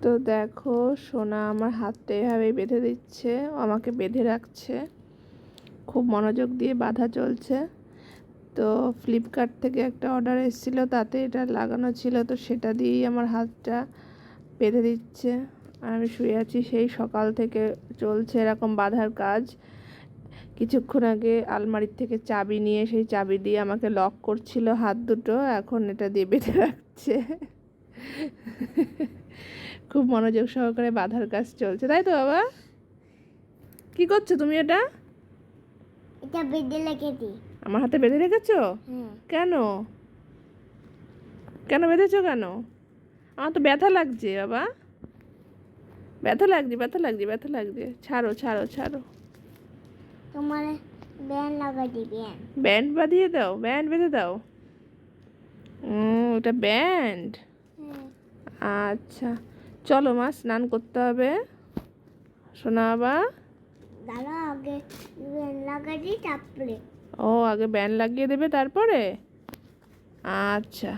তো দেখো সোনা আমার হাতটা এভাবেই বেঁধে দিচ্ছে, আমাকে বেঁধে রাখছে, খুব মনোযোগ দিয়ে বাঁধা চলছে। তো ফ্লিপকার্ট থেকে একটা অর্ডার এসেছিলো, তাতে এটা লাগানো ছিল, তো সেটা দিয়েই আমার হাতটা বেঁধে দিচ্ছে। আর আমি শুয়ে আছি, সেই সকাল থেকে চলছে এরকম বাঁধার কাজ। কিছুক্ষণ আগে আলমারির থেকে চাবি নিয়ে সেই চাবি দিয়ে আমাকে লক করছিল হাত দুটো, এখন এটা দিয়ে বেঁধে রাখছে। খুব মনোযোগ সহকারে বাঁধার কাজ চলছে, তাই তো বাবা? কি করছো তুমি? এটা বেঁধে রেখেছি। আমার হাতে বেঁধে রেখেছো? কেন? কেন বেঁধেছো কেন? আমার তো ব্যথা লাগছে বাবা, ব্যথা লাগছে, ব্যথা লাগছে, ব্যথা লাগছে। ছাড়ো ছাড়ো ছাড়ো। তোমার ব্যান্ড লাগাই দিবেন। ব্যান্ড বাঁধিয়ে দাও, ব্যান্ড বেঁধে দাও। ওটা ব্যান্ড। আচ্ছা, চলো মা, স্নান করতে হবে। শোনা বাবা, দাদা আগে ব্যান্ড লাগাই দিই তারপরে। ও আগে ব্যান্ড লাগিয়ে দেবে তারপরে? আচ্ছা।